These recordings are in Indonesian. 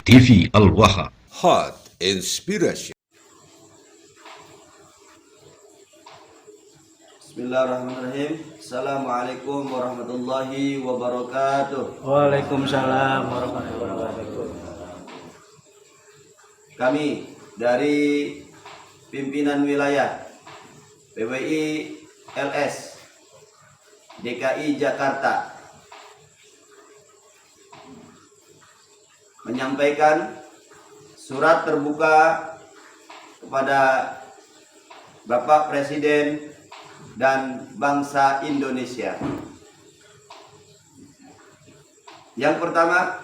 TV Al-Waha. Hot Inspiration. Bismillahirrahmanirrahim. Assalamualaikum warahmatullahi wabarakatuh. Waalaikumsalam warahmatullahi wabarakatuh. Kami dari pimpinan wilayah PWI LS DKI Jakarta menyampaikan surat terbuka kepada Bapak Presiden dan bangsa Indonesia. Yang pertama,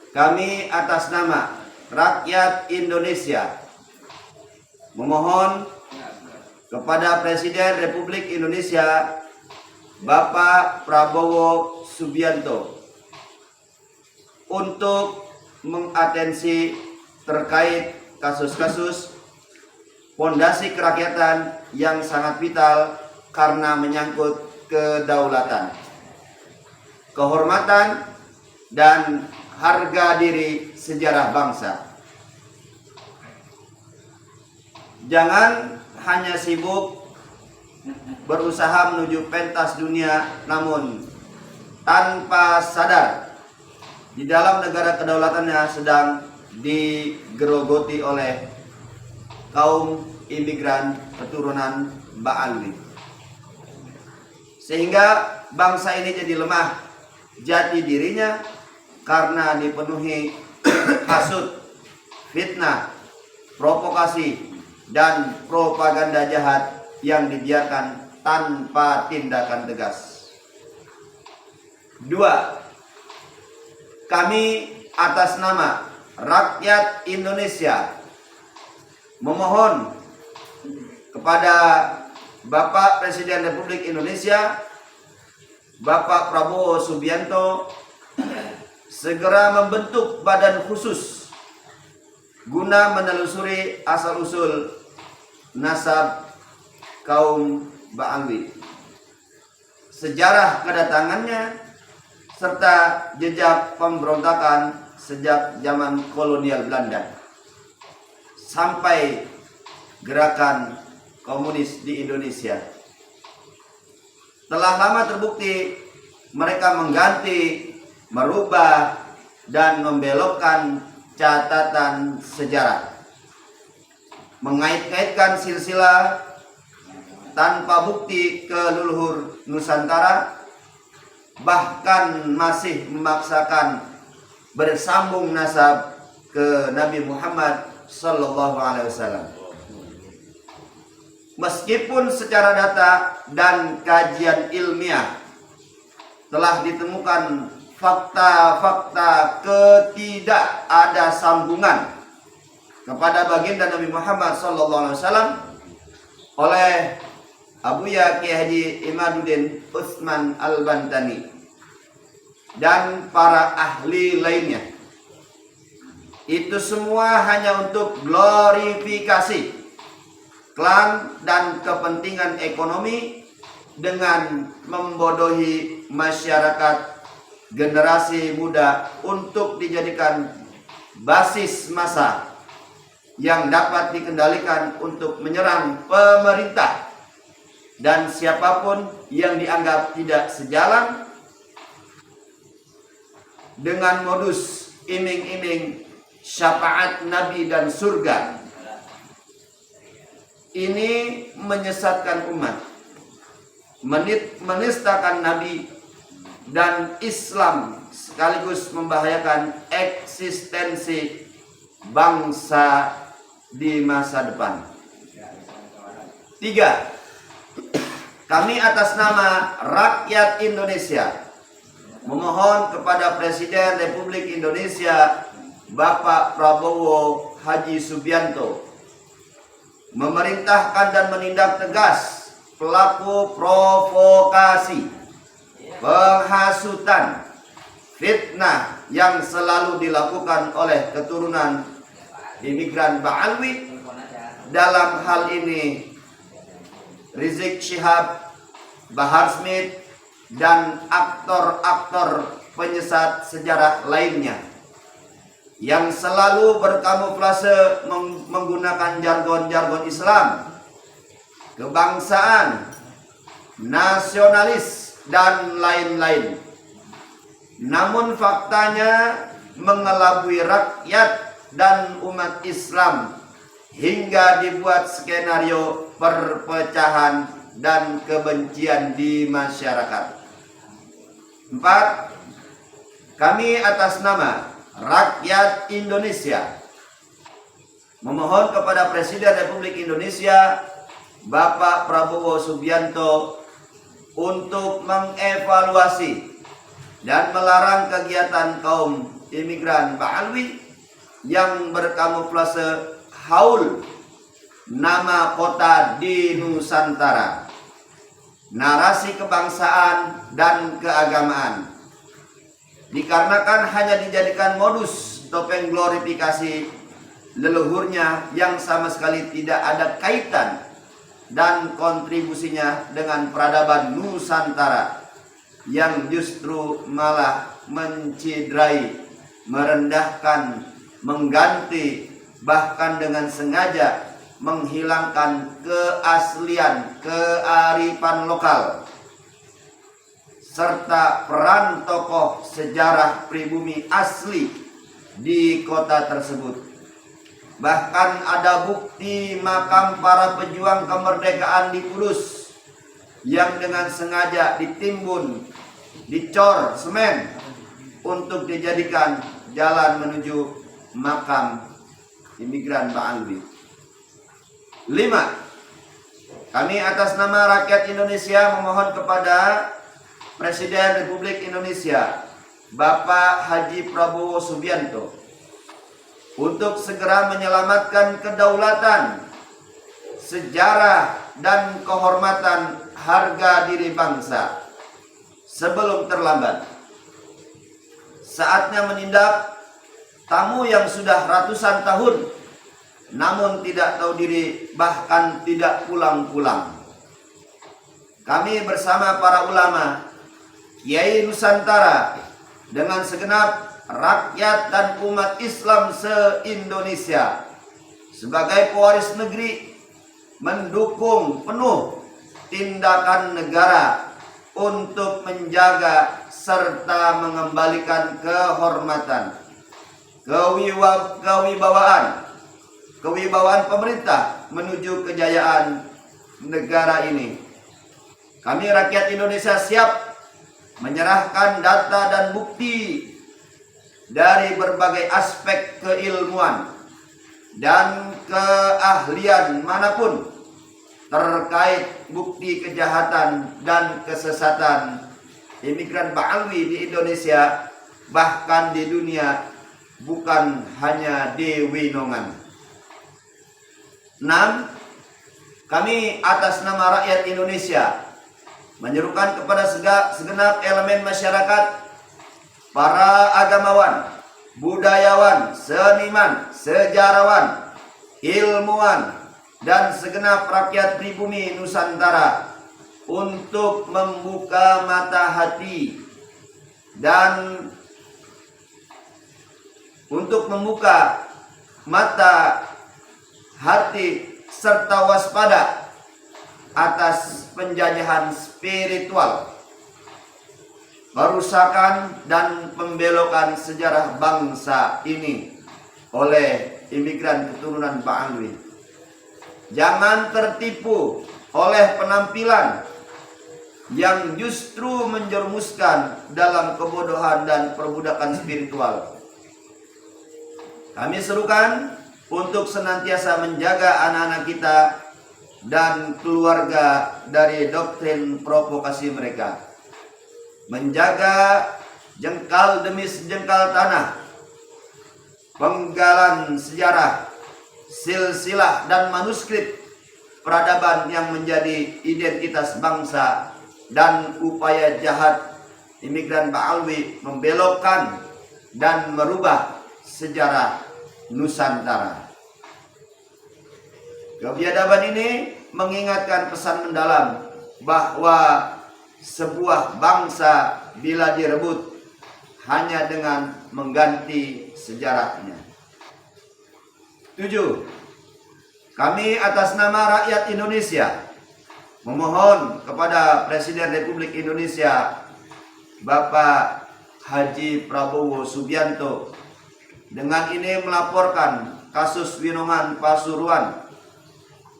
kami atas nama rakyat Indonesia memohon kepada Presiden Republik Indonesia Bapak Prabowo Subianto untuk mengatensi terkait kasus-kasus fondasi kerakyatan yang sangat vital karena menyangkut kedaulatan, kehormatan, dan harga diri sejarah bangsa. Jangan hanya sibuk berusaha menuju pentas dunia, namun tanpa sadar di dalam negara kedaulatannya sedang digerogoti oleh kaum imigran keturunan Ba'alwi, sehingga bangsa ini jadi lemah jati dirinya karena dipenuhi hasut, fitnah, provokasi, dan propaganda jahat yang dibiarkan tanpa tindakan tegas. 2. Kami atas nama rakyat Indonesia memohon kepada Bapak Presiden Republik Indonesia Bapak Prabowo Subianto segera membentuk badan khusus guna menelusuri asal-usul nasab kaum Ba'alwi, sejarah kedatangannya, serta jejak pemberontakan sejak zaman kolonial Belanda sampai gerakan komunis di Indonesia. Telah lama terbukti mereka mengganti, merubah, dan membelokkan catatan sejarah, mengait-ngaitkan silsilah tanpa bukti ke leluhur Nusantara, bahkan masih memaksakan bersambung nasab ke Nabi Muhammad Sallallahu Alaihi Wasallam. Meskipun secara data dan kajian ilmiah telah ditemukan fakta-fakta ketidak ada sambungan kepada baginda Nabi Muhammad Sallallahu Alaihi Wasallam oleh Abuya Kiai Haji Imaduddin Utsman Al-Bantani dan para ahli lainnya, itu semua hanya untuk glorifikasi klan dan kepentingan ekonomi dengan membodohi masyarakat generasi muda untuk dijadikan basis massa yang dapat dikendalikan untuk menyerang pemerintah dan siapapun yang dianggap tidak sejalan dengan modus iming-iming syafaat Nabi dan surga. Ini menyesatkan umat, menistakan Nabi dan Islam, sekaligus membahayakan eksistensi bangsa di masa depan. 3. Kami atas nama rakyat Indonesia memohon kepada Presiden Republik Indonesia Bapak Prabowo Haji Subianto memerintahkan dan menindak tegas pelaku provokasi, penghasutan, fitnah yang selalu dilakukan oleh keturunan imigran Ba'alwi. Dalam hal ini Rizik Syihab, Bahar Smith, dan aktor-aktor penyesat sejarah lainnya yang selalu berkamuflase menggunakan jargon-jargon Islam, kebangsaan, nasionalis, dan lain-lain. Namun faktanya mengelabui rakyat dan umat Islam hingga dibuat skenario perpecahan dan kebencian di masyarakat. 4. Kami atas nama rakyat Indonesia memohon kepada Presiden Republik Indonesia Bapak Prabowo Subianto untuk mengevaluasi dan melarang kegiatan kaum imigran Ba'alwi yang berkamuflase haul nama kota di Nusantara, narasi kebangsaan dan keagamaan, dikarenakan hanya dijadikan modus topeng glorifikasi leluhurnya yang sama sekali tidak ada kaitan dan kontribusinya dengan peradaban Nusantara, yang justru malah mencidrai, merendahkan, mengganti, bahkan dengan sengaja menghilangkan keaslian kearifan lokal serta peran tokoh sejarah pribumi asli di kota tersebut. Bahkan ada bukti makam para pejuang kemerdekaan di Kudus yang dengan sengaja ditimbun, dicor semen untuk dijadikan jalan menuju makam imigran Ba'alwi. 5. Kami atas nama rakyat Indonesia memohon kepada Presiden Republik Indonesia Bapak Haji Prabowo Subianto untuk segera menyelamatkan kedaulatan, sejarah, dan kehormatan harga diri bangsa sebelum terlambat. Saatnya menindak tamu yang sudah ratusan tahun namun tidak tahu diri, bahkan tidak pulang-pulang. Kami bersama para ulama, Kiai Nusantara, dengan segenap rakyat dan umat Islam se-Indonesia sebagai pewaris negeri mendukung penuh tindakan negara untuk menjaga serta mengembalikan kehormatan, kewibawaan pemerintah menuju kejayaan negara ini. Kami rakyat Indonesia siap menyerahkan data dan bukti dari berbagai aspek keilmuan dan keahlian manapun terkait bukti kejahatan dan kesesatan imigran Ba'alwi di Indonesia, bahkan di dunia, bukan hanya di Winongan. 6. Kami atas nama rakyat Indonesia menyerukan kepada segenap elemen masyarakat, para agamawan, budayawan, seniman, sejarawan, ilmuwan, dan segenap rakyat pribumi Nusantara untuk membuka mata hati dan serta waspada atas penjajahan spiritual, perusakan dan pembelokan sejarah bangsa ini oleh imigran keturunan Ba'alwi. Jangan tertipu oleh penampilan yang justru menjerumuskan dalam kebodohan dan perbudakan spiritual. Kami serukan untuk senantiasa menjaga anak-anak kita dan keluarga dari doktrin provokasi mereka, menjaga jengkal demi sejengkal tanah, penggalan sejarah, silsilah dan manuskrip peradaban yang menjadi identitas bangsa, dan upaya jahat imigran Ba'alwi membelokkan dan merubah sejarah Nusantara. Kebiadaban ini mengingatkan pesan mendalam bahwa sebuah bangsa bila direbut hanya dengan mengganti sejarahnya. 7. Kami atas nama rakyat Indonesia memohon kepada Presiden Republik Indonesia Bapak Haji Prabowo Subianto dengan ini melaporkan kasus Winongan Pasuruan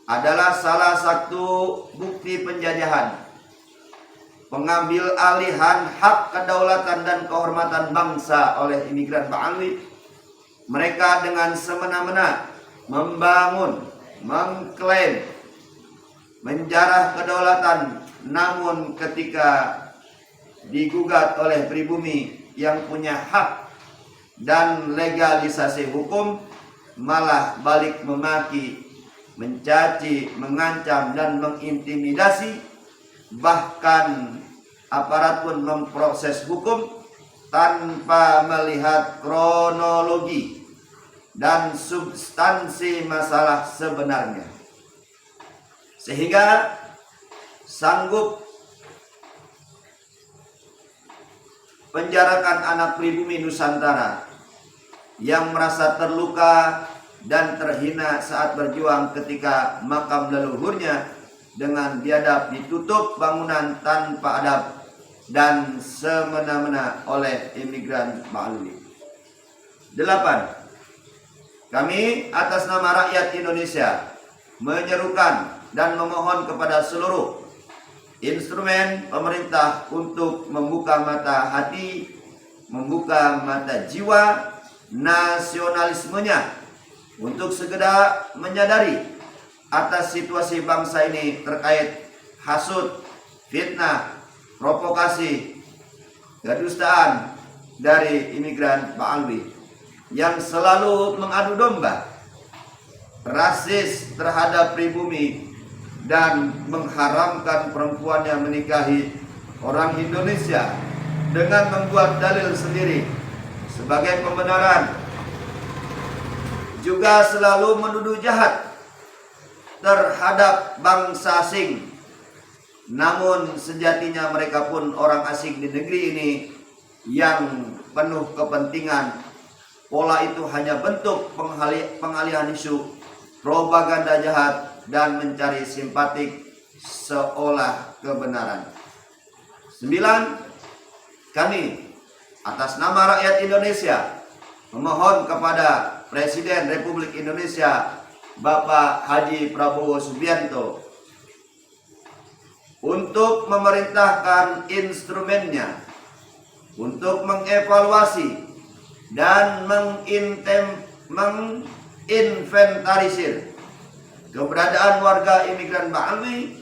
adalah salah satu bukti penjajahan, pengambil alihan hak kedaulatan dan kehormatan bangsa oleh imigran Ba'alwi. Mereka dengan semena-mena membangun, mengklaim, menjarah kedaulatan, namun ketika digugat oleh pribumi yang punya hak dan legalisasi hukum, malah balik memaki, mencaci, mengancam, dan mengintimidasi. Bahkan aparat pun memproses hukum tanpa melihat kronologi dan substansi masalah sebenarnya, sehingga sanggup penjarakan anak pribumi Nusantara yang merasa terluka dan terhina saat berjuang ketika makam leluhurnya dengan biadab ditutup bangunan tanpa adab dan semena-mena oleh imigran Ba'alwi. 8. Kami atas nama rakyat Indonesia menyerukan dan memohon kepada seluruh instrumen pemerintah untuk membuka mata hati, membuka mata jiwa nasionalismenya untuk segera menyadari atas situasi bangsa ini terkait hasut, fitnah, provokasi, kedustaan dari imigran Ba'alwi yang selalu mengadu domba, rasis terhadap pribumi, dan mengharamkan perempuan yang menikahi orang Indonesia dengan membuat dalil sendiri sebagai pembenaran. Juga selalu menuduh jahat terhadap bangsa asing, namun sejatinya mereka pun orang asing di negeri ini yang penuh kepentingan. Pola itu hanya bentuk pengalihan isu, propaganda jahat, dan mencari simpatik seolah kebenaran. 9. Kami atas nama rakyat Indonesia memohon kepada Presiden Republik Indonesia Bapak Haji Prabowo Subianto untuk memerintahkan instrumennya untuk mengevaluasi dan menginventarisir keberadaan warga imigran Ba'alwi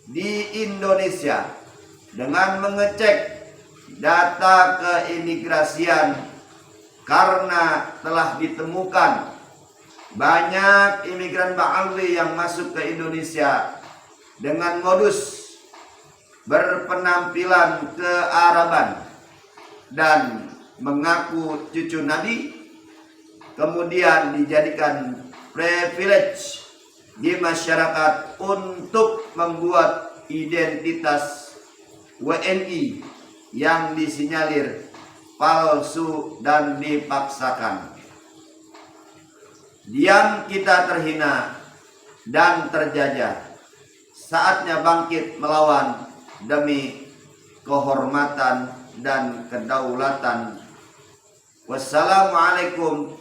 di Indonesia dengan mengecek data keimigrasian, karena telah ditemukan banyak imigran Ba'alwi yang masuk ke Indonesia dengan modus berpenampilan kearaban dan mengaku cucu Nabi, kemudian dijadikan privilege di masyarakat untuk membuat identitas WNI yang disinyalir palsu dan dipaksakan. Diam kita terhina dan terjajah. Saatnya bangkit melawan demi kehormatan dan kedaulatan. Wassalamualaikum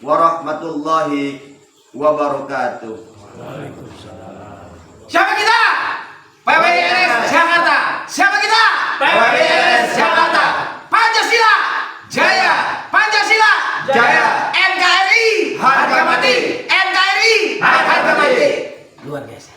warahmatullahi wabarakatuh. Siapa kita? PWNS Jakarta. Siapa kita? PWNS Jakarta. Pancasila jaya. Pancasila jaya. NKRI harga mati. NKRI harga mati. Luar biasa.